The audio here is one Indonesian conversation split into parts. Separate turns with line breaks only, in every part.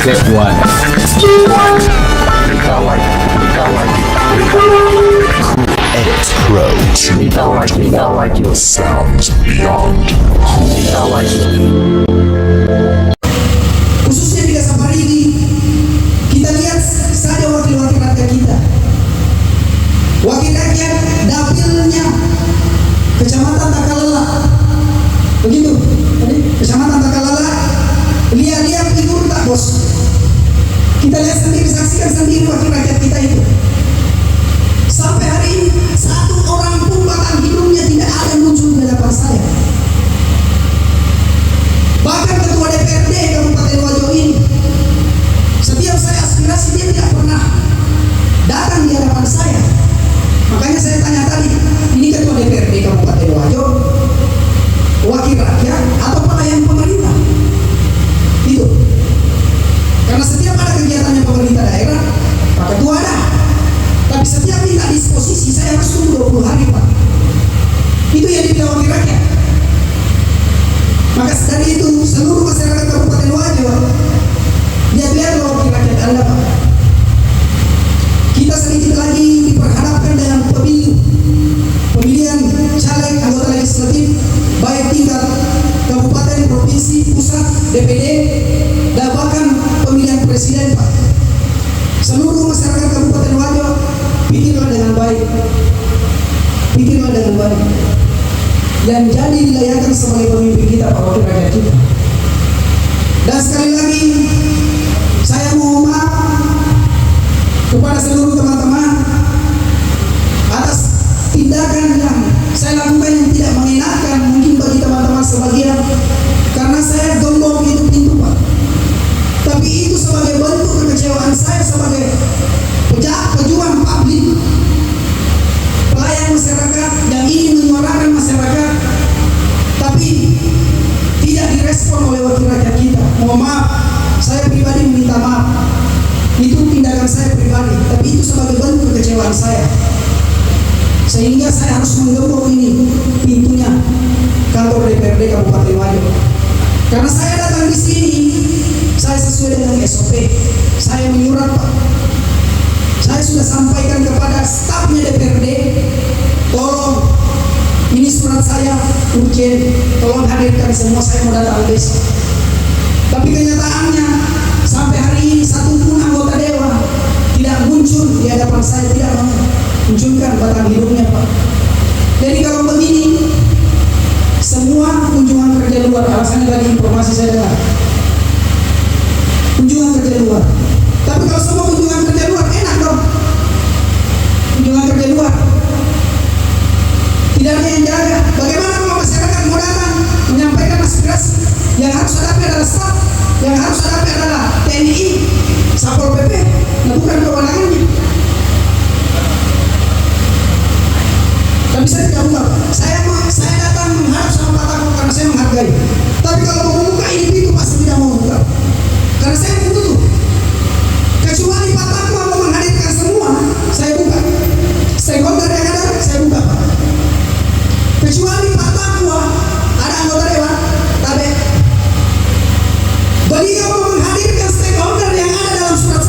Step 1. Approach sounds beyond
Khususnya di Desa Parigi, kita lihat saja wakil-wakil rakyat kita. Wakil rakyat dapilnya Kecamatan Takalela, begitu? Kecamatan Takalela, lihat figur tak bos? Kita lihat sendiri, saksikan sendiri wakil rakyat kita itu. Sampai hari ini satu orang pun batang hidungnya tidak ada yang muncul di hadapan saya. Bahkan ketua DPRD Kabupaten Wajo ini, setiap saya aspirasi dia tidak pernah datang di hadapan saya. Makanya saya tanya tadi, ini ketua DPRD Kabupaten Wajo, wakil rakyat atau pelayan pemerintah? Itu. Karena setiap ada kegiatannya pemerintah daerah, Pak Ketua ada. Tapi setiap minta disposisi saya harus tunggu 20 hari Pak. Itu yang dibilang wakil rakyat. Maka dari itu seluruh masyarakat Kabupaten Wajo dia lihat bahwa wakil rakyat Anda Pak. Kita sedikit lagi diperhadapkan dengan pemilihan caleg anggota legislatif baik tingkat kabupaten, provinsi, pusat, DPD dan bahkan pemilihan presiden Pak. Seluruh masyarakat Kabupaten Wajo pikirlah dengan baik. Pikirlah dengan baik. Dan jadi dilayakkan sebagai pemimpin kita, Pak Wakil Rakyat kita. Dan sekali lagi saya mohon maaf kepada seluruh teman-teman atas tindakan yang saya lakukan yang tidak mengenakan mungkin bagi teman-teman sebagian, karena saya gembok itu pintu Pak. Tapi itu sebagai bentuk kekecewaan saya sebagai pejuang publik, pelayan masyarakat yang ingin menyuarakan masyarakat, tapi tidak direspon oleh wakil rakyat kita. Mohon maaf, saya pribadi meminta maaf. Itu tindakan saya pribadi, tapi itu sebagai bentuk kekecewaan saya. Sehingga saya harus menggembok ini pintunya kantor DPRD Kabupaten Wajo. Karena saya datang di sini, saya sesuai dengan SOP. Saya menyurat Pak. Saya sudah sampaikan kepada stafnya DPRD, tolong ini surat saya urgent, tolong hadirkan semua, saya mau datang besok. Tapi kenyataannya sampai hari ini satu pun anggota dewan tidak muncul di hadapan saya, tidak menunjukkan batang hidungnya Pak. Jadi kalau begini, semua kunjungan kerja luar, alasannya tadi informasi saya dengar, kunjungan kerja luar. Tapi kalau semua kunjungan kerja luar enak dong. Kunjungan kerja luar tidak ada yang jaga. Bagaimana kalau masyarakat mau datang menyampaikan aspirasi? Yang harus hadapi adalah staf, yang harus hadapi adalah TNI, Satpol PP, nah bukan kewenangannya. Tapi saya tidak buka. Saya datang menghadap sama Pak Takut karena saya menghargai. Tapi kalau mau buka ini pintu pasti tidak mau buka. Karena saya butuh. Kecuali Pak Takut mau menghadirkan semua, saya buka. Stakeholder yang ada, saya buka Pak. Kecuali Pak Takut ada anggota dewan, tapi beliau mau menghadirkan stakeholder yang ada dalam surat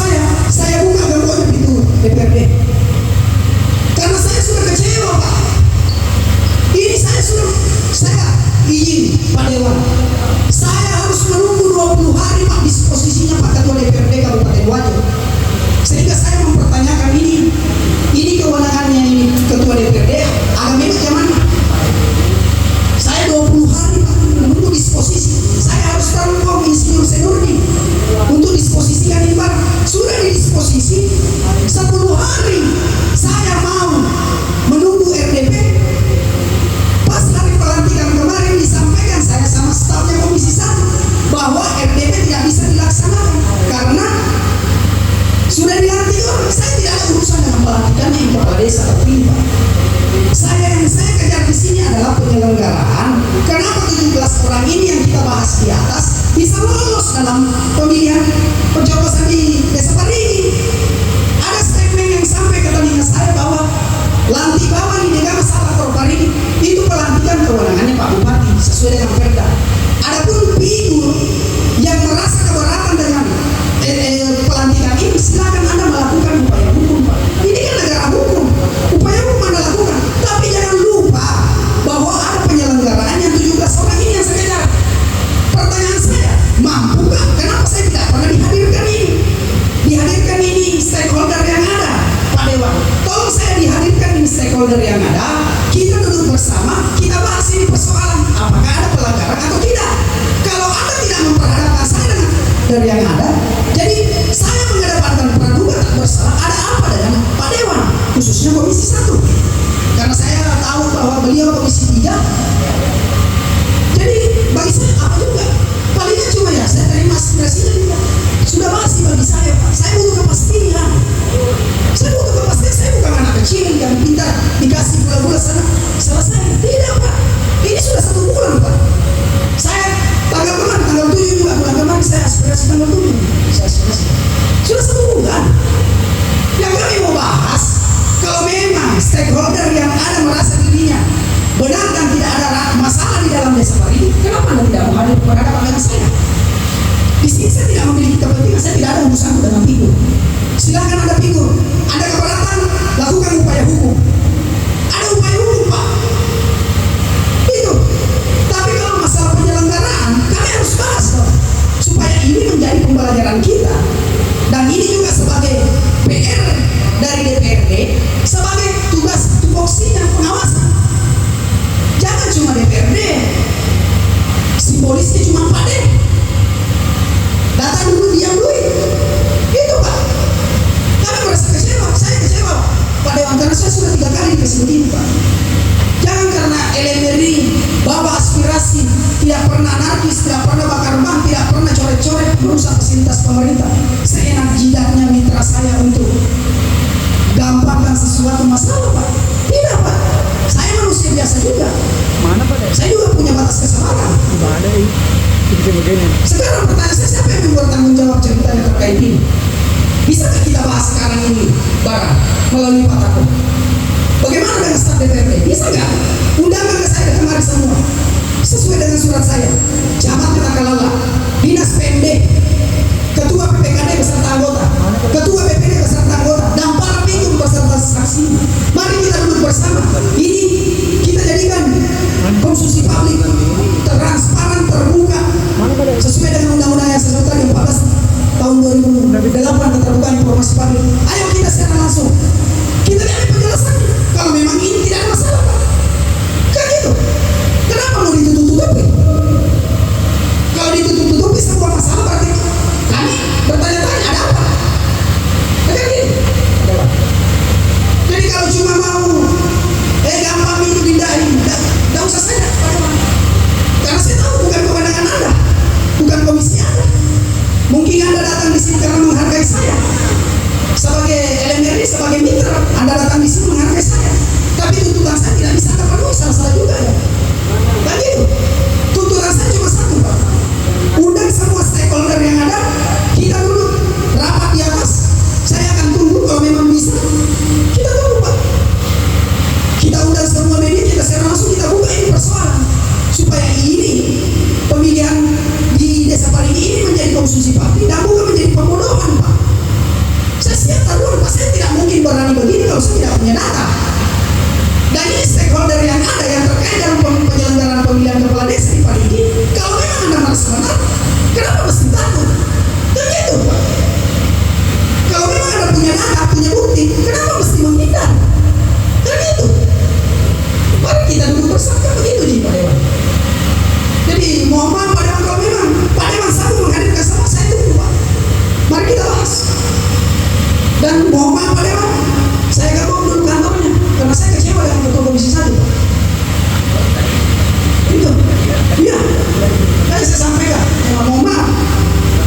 saya buka gemboknya pintu DPRD. Karena saya sudah kecewa Pak. Ini saya izin Pak Dewan. Saya harus menunggu 20 hari Pak disposisinya Pak Ketua DPRD Kabupaten Wajo. Sehingga saya mempertanyakan ini kewenangannya ini Ketua DPRD agak beda zaman. Saya 20 hari Pak menunggu disposisi. Saya harus taruh Insinyur Senurdi untuk disposisikan ini Pak. Sudah didisposisi 10 hari. Saya mau menunggu RDP. Pas hari pelantikan kemarin disampaikan saya sama stafnya Komisi 1 bahwa RDP tidak bisa dilaksanakan karena sudah dilantik orang. Saya tidak ada urusan dengan pelantikannya yang kepala desa terpilih. Yang saya kejar di sini adalah penyelenggaraan. Kenapa 17 orang ini yang kita bahas di atas bisa lolos dalam pemilihan pencoblosan di Desa Parigi? Ada statement yang sampai ke telinga saya bahwa lantik bawah di Degama Salakor Parigi itu pelantikan kewenangannya Pak Bupati sesuai dengan perda. Adapun figur yang merasa keberatan dengan stakeholder yang ada. Jadi saya mengedepankan praduga tak bersalah. Ada apa dengan Pak Dewan, khususnya Komisi 1? Karena saya tahu bahwa beliau Komisi 3. Jadi bagi saya apa juga? Palingnya cuma ya saya terima aspirasinya juga. Sudah basi bagi saya, Pak. Saya butuh kepastian. Saya butuh kepastian. Saya bukan anak kecil yang minta dikasih bulan-bulan sana selesai. Tidak, Pak. Ini sudah 1 bulan, Pak. Saya tanggal 7 juga bulan kemarin saya aspirasi tanggal 7. Saya aspirasi. Sudah 1 bulan. Yang kami mau bahas, kalau memang stakeholder yang ada merasa dirinya benar dan tidak ada masalah di dalam desa Parigi, kenapa Anda tidak mau hadir berhadapan dengan saya? Di sini saya tidak memiliki kepentingan, saya tidak ada urusan dengan figur. Silakan Anda figur, Anda keberatan, lakukan upaya hukum. Ada upaya hukum, Pak. Itu. Tapi kalau masalah penyelenggaraan, kami harus bahas, Pak, supaya ini menjadi pembelajaran kita. Dan ini juga sebagai PR dari DPRD, sebagai tugas tupoksinya pengawasan. Jangan cuma DPRD, simbolisnya cuma Pak D. Datang dulu diam dulu. Itu, Pak. Kami merasa kecewa, saya kecewa Pak Dewan, karena saya sudah 3 kali dikasih begini, Pak. Jangan karena elemeri bawa aspirasi, tidak pernah anarkis, tidak pernah bakar ban, tidak pernah coret-coret merusak fasilitas pemerintah. Seenak jidatnya mitra saya untuk gampangkan sesuatu masalah, Pak. Tidak, Pak. Saya manusia biasa juga.
Mana Pak?
Saya juga punya batas kesabaran.
Ada begini.
Sekarang pertanyaan saya, siapa yang bertanggung jawab ceritanya terkait ini? Bisakah kita bahas sekarang ini barang melalui Pak Tako? Bagaimana dengan staf DPRD? Bisa nggak? Undangan ke saya kemarin semua sesuai dengan surat saya. Camat Katakalala, Dinas PMD, Ketua PPKD beserta anggota, Ketua BPD beserta anggota, dan para pinjam beserta saksi. Mari kita duduk bersama. Ini kita jadikan konsumsi publik transparan, terbuka, sesuai dengan undang-undang yang saya tadi 14 tahun 2008 keterbukaan informasi publik. Ayo kita secara langsung kita lihat penjelasan. Kalau memang ini tidak ada masalah, Pak, kan gitu. Kenapa mau ditutup-tutupi? Kalau ditutup-tutupi semua masalah, berarti kami bertanya-tanya ada apa? Kan gitu. Jadi kalau cuma mau gampang itu pindahin, tidak usah saya, Pak Dewan. Karena saya tahu bukan kewenangan Anda, bukan komisi Anda. Mungkin Anda datang di sini karena menghargai saya sebagai LMRI, sebagai mitra. Anda datang di sini menghargai saya, tapi tuntutan saya tidak bisa Anda penuhi, salah juga ya. Dan gitu, tuntutan saya cuma satu, Pak. Undang semua stakeholder yang ada, kita duduk rapat di atas. Saya akan tunggu kalau memang bisa. Kita tunggu, Pak. Kita undang semua media, kita secara langsung kita buka ini persoalan supaya ini pemilihan di desa Parigi ini menjadi konsumsi publik dan bukan menjadi pembodohan, Pak. Saya siap taruhan, Pak. Saya tidak mungkin berani begini kalau saya tidak punya data. Dan ini stakeholder yang ada yang terkait dalam penyelenggaraan pemilihan kepala desa di Parigi. Kalau memang Anda merasa benar, kenapa mesti takut? Dan gitu, Pak. Kalau memang Anda punya data, punya bukti, kenapa mesti menghindar? Dan gitu. Mari kita duduk bersama, begitu Ji, Pak Dewan. Jadi mohon maaf Pak Dewan, kalau memang Pak Dewan sanggup menghadirkan semua, saya tunggu, Pak. Mari kita bahas. Dan mohon maaf Pak Dewan, saya akan bawa dulu kantornya karena saya kecewa dengan Ketua Komisi 1, Pak. Itu, iya. Tadi saya sampaikan, mohon maaf.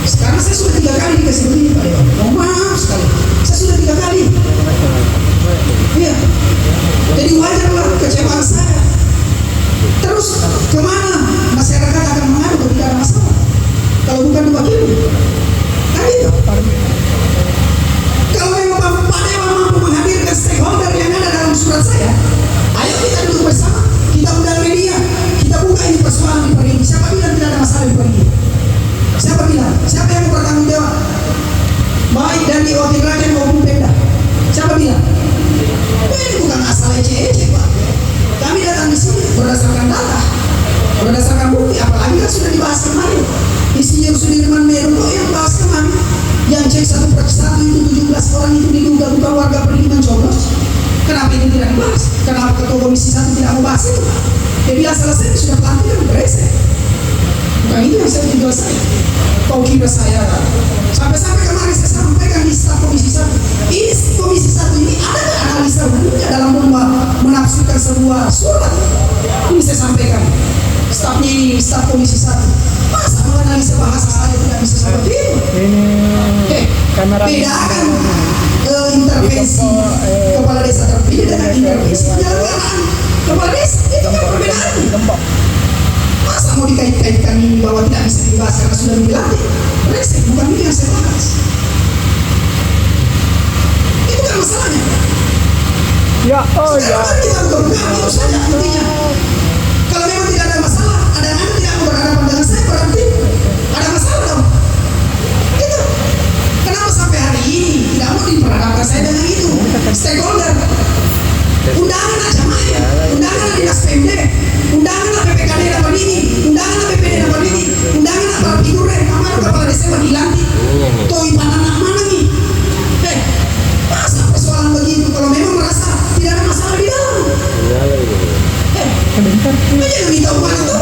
Sekarang saya sudah 3 kali dikasih begini, Pak Dewan. Mohon maaf sekali, saya sudah 3 kali. Iya. Jadi wajarlah kecewaan saya. Terus kemana masyarakat akan mengadu kalau tidak ada masalah? Kalau bukan begini, kan itu. Kalau memang Pak Dewan mampu menghadirkan stakeholder yang ada dalam surat saya, ayo kita duduk bersama, kita undang media, kita buka ini persoalan di Parigi. Siapa bilang tidak ada masalah di Parigi? Siapa bilang? Siapa yang bertanggung jawab? Baik dari wakil rakyat maupun Pemda. Siapa bilang? Ini bukan asal ece-ece, Pak. Kami datang di sini berdasarkan data, berdasarkan bukti. Apalagi kan sudah dibahas kemarin. Insinyur Sudirman Merulo yang bahas kemarin, yang cek 1 per 1 itu 17 orang itu diduga bukan warga Parigi mencoblos. Kenapa ini tidak dibahas? Kenapa Ketua Komisi 1 tidak membahas itu? Dia bilang selesai, sudah pelantikan, beresek. Bukan itu yang saya tujuan saya. kau kira saya kan? Sampai-sampai kemarin saya sampaikan di staf komisi 1. Ini komisi 1 ini ada nggak analisa hukumnya dalam menafsirkan sebuah surat? Ini saya sampaikan. Stafnya ini staf komisi 1. Masa menganalisa bahasa saya tidak bisa seperti itu?
Ini kamera
Bedakan intervensi kepala desa terpilih dengan intervensi penyelenggaraan kepala desa, itu kan perbedaan. Masa mau dikait-kaitkan ini bahwa tidak bisa dibahas karena sudah dilatih? Resek, bukan ini yang saya bahas. Itu kan masalahnya.
ya oh ya
Sekarang kita berpegang itu saja intinya. Kalau memang tidak ada masalah, ada yang tidak mau berhadapan dengan saya, berarti ada masalah dong. Itu. Kenapa sampai hari ini tidak mau diperhadapkan saya dengan itu? Stakeholder. Undangan aja main. Undangan dinas PMD. Undangan PPKD dapat ini. Undangan PPD dapat ini. Undangan para figure. Kamar kepala desa dilantik. Toi anak mana nih? Masa persoalan begitu? Kalau memang merasa tidak ada masalah di dalam. Jangan minta uang itu.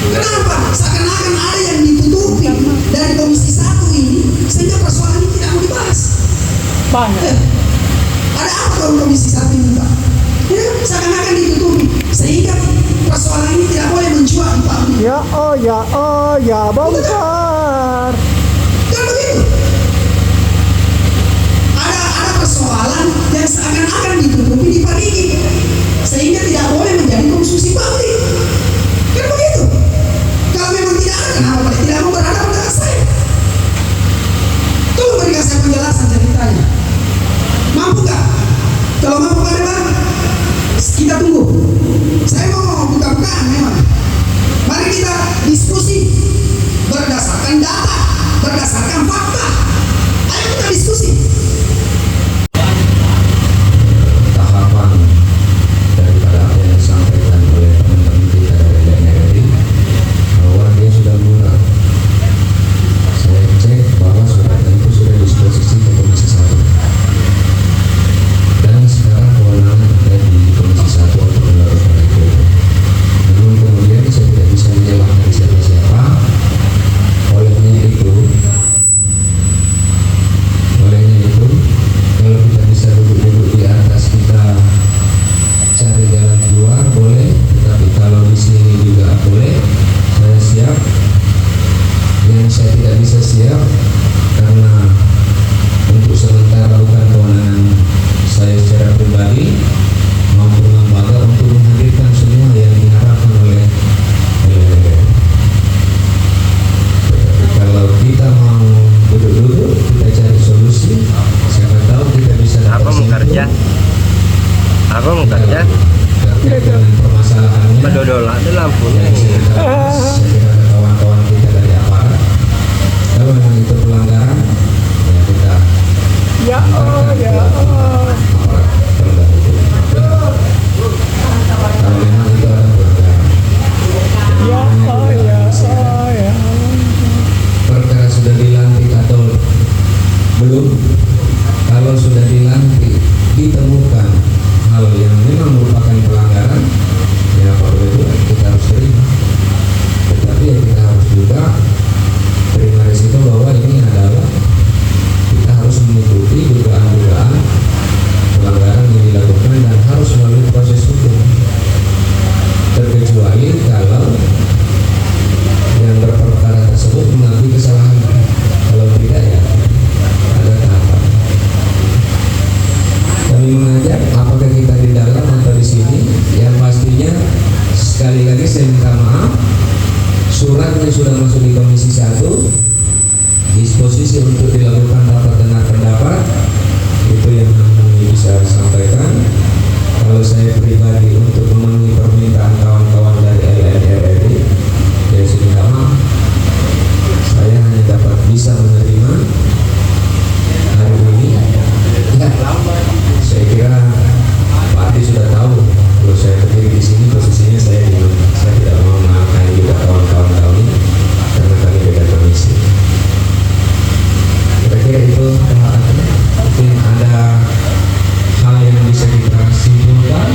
Kenapa? Seakan-akan ada yang ditutupi dari komisi 1 ini sehingga persoalan ini tidak mau dibahas.
banyak.
Ada apa kalau komisi 1 ini Pak? Ya, seakan-akan ditutupi sehingga persoalan ini tidak boleh mencuat Pak.
Ya bongkar.
Kan begitu? Ada persoalan yang seakan-akan ditutupi diparingi sehingga tidak boleh menjadi konsumsi publik. Kan begitu? Kalau memang tidak ada, kenapa Pak tidak mau berhadapan dengan saya? Tolong berikan saya penjelasan ceritanya. Mampu nggak? Kalau mampu Pak Dewan, kita tunggu. Saya mau buka-bukaan memang. Mari kita diskusi berdasarkan data, berdasarkan fakta. Ayo kita diskusi.
Tahapan daripada apa yang disampaikan oleh teman-teman kita dari DNRI bahwa dia sudah murah. Saya cek bahwa surat itu sudah disposisi ke Komisi 1 dan sekarang kewenangan ada di Komisi 1 untuk melakukan itu. Namun kemudian saya tidak bisa menyalahkan siapa-siapa. Olehnya itu kalau kita bisa duduk-duduk di atas, kita cari jalan keluar boleh, tetapi kalau di sini juga boleh. Saya siap. Yang saya tidak bisa siap karena untuk sementara bukan kewenangan saya secara pribadi maupun lembaga untuk menghadirkan semua yang diharapkan oleh kalau kita mau duduk-duduk, kita cari solusi. Siapa tahu kita bisa dapat
Apa mau kerja? Apa mau kerja?
terkait dengan permasalahannya.
Mendodola itu lampunya.
Yang saya kira ada kawan-kawan kita dari aparat. Kalau memang itu pelanggaran, ya kita antarkan ke aparat penegak hukum. Kalau memang itu ada pelanggaran, yang namanya juga perkara sudah dilantik atau belum. Kalau sudah dilantik ditemukan hal yang memang merupakan pelanggaran, ya kalau itu kita harus terima. Tetapi ya kita harus juga terima risiko bahwa ini adalah kita harus mengikuti dugaan-dugaan pelanggaran yang dilakukan dan harus melalui proses hukum. Terkecuali kalau yang berperkara tersebut mengakui kesalahan. Kalau tidak ya ada tahapan. Kami mengajak apakah kita di dalam atau di sini, yang pastinya sekali lagi saya minta maaf, suratnya sudah masuk di Komisi 1, disposisi untuk dilakukan rapat dengar pendapat, itu yang kami bisa sampaikan. Kalau saya pribadi untuk memenuhi permintaan kawan-kawan dari LNRI, ya saya minta maaf, saya hanya dapat bisa menerima hari ini. Ya, saya kira Pak Adi sudah tahu kalau saya berdiri di sini posisinya saya di mana. Saya tidak mau mengalahkan juga kawan-kawan kami karena kami beda komisi. Kira-kira itu mungkin ada hal yang bisa kita simpulkan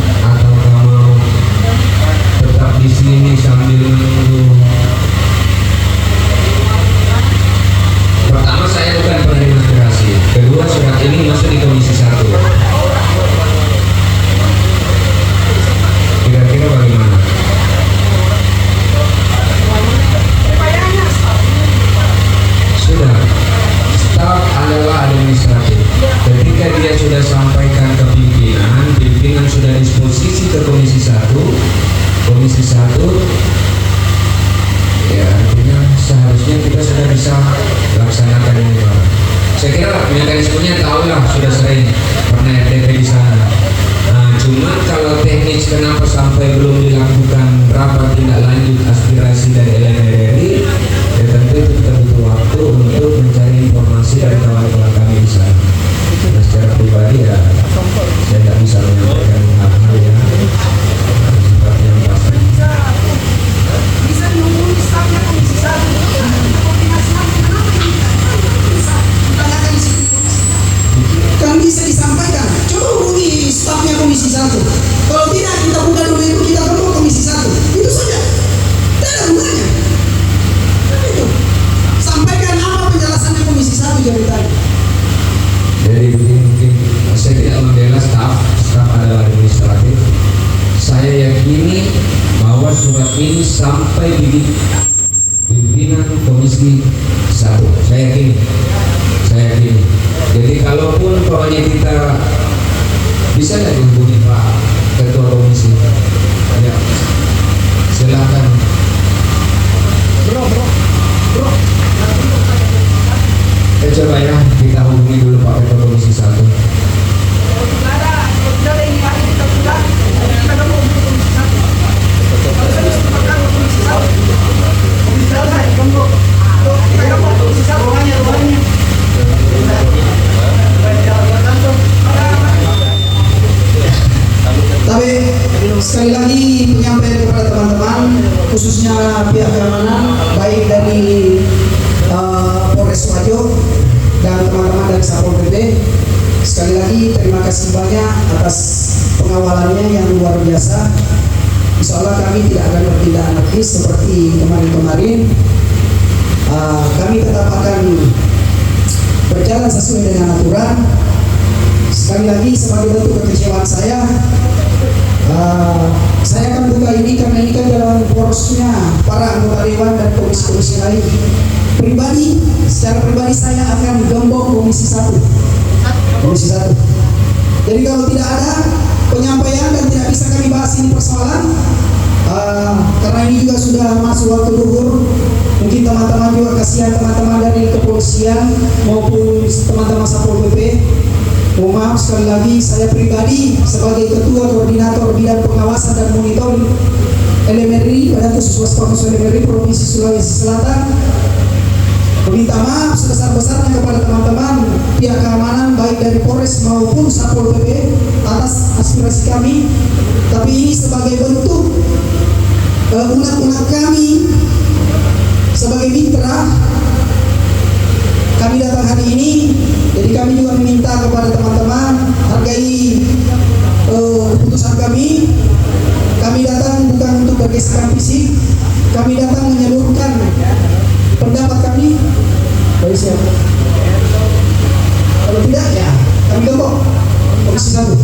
bisa laksanakan ini Pak. Saya kira mekanismenya tahu lah, sudah sering pernah RTP di sana. Nah, cuman kalau teknis kenapa sampai belum dilakukan rapat tindak lanjut aspirasi dari LMRRI, ya tentu itu kita butuh waktu untuk mencari informasi dari kawan-kawan kami di sana. Nah, secara pribadi ya saya tidak bisa menyampaikan hal-hal yang sifatnya pasti.
Bisa menghubungi stafnya Komisi 1. Koordinasi kenapa ini bisa ditanyakan di situ. Kan bisa disampaikan. Coba hubungi stafnya Komisi 1. Kalau tidak kita buka dulu itu, kita ketemu Komisi 1. Itu saja. Tidak ada gunanya. Itu. Sampaikan apa penjelasannya Komisi 1 jadi tadi.
Jadi begini, mungkin saya tidak membela staf adalah administratif. Saya yakini bahwa surat ini sampai di pimpinan Komisi 1. Saya yakini. Jadi kalaupun pokoknya kita bisa nggak dihubungi Pak Ketua Komisi, ya silakan.
Bro.
Coba ya kita hubungi dulu Pak Ketua Komisi 1.
Tapi sekali lagi penyampaian kepada teman-teman, khususnya pihak keamanan, baik dari Polres Wajo dan teman-teman dari Satpol PP, sekali lagi terima kasih banyak atas pengawalannya yang luar biasa. Insya Allah kami tidak akan bertindak anarkis seperti kemarin-kemarin. Kami tetap akan berjalan sesuai dengan aturan. Sekali lagi sebagai bentuk kekecewaan saya akan buka ini karena ini kan dalam porosnya para anggota dewan dan komisi-komisi lain. Secara pribadi saya akan gembok Komisi 1. Jadi kalau tidak ada penyampaian dan tidak bisa kami bahas ini persoalan, karena ini juga sudah masuk waktu duhur, mungkin teman-teman juga kasihan teman-teman dari kepolisian maupun teman-teman Satpol PP. Mohon maaf sekali lagi, saya pribadi sebagai Ketua Koordinator Bidang Pengawasan dan Monitoring LMRI Badan Khusus Waspada LMRI Provinsi Sulawesi Selatan, meminta maaf sebesar-besarnya kepada teman-teman pihak keamanan baik dari Polres maupun Satpol PP atas aspirasi kami. Tapi ini sebagai bentuk unek-unek kami sebagai mitra. Kami datang hari ini, jadi kami juga meminta kepada teman-teman hargai keputusan kami. Kami datang bukan untuk bergesekan fisik, kami datang menyalurkan pendapat kami. Baik siapa? Kalau tidak ya kami gembok Komisi 1.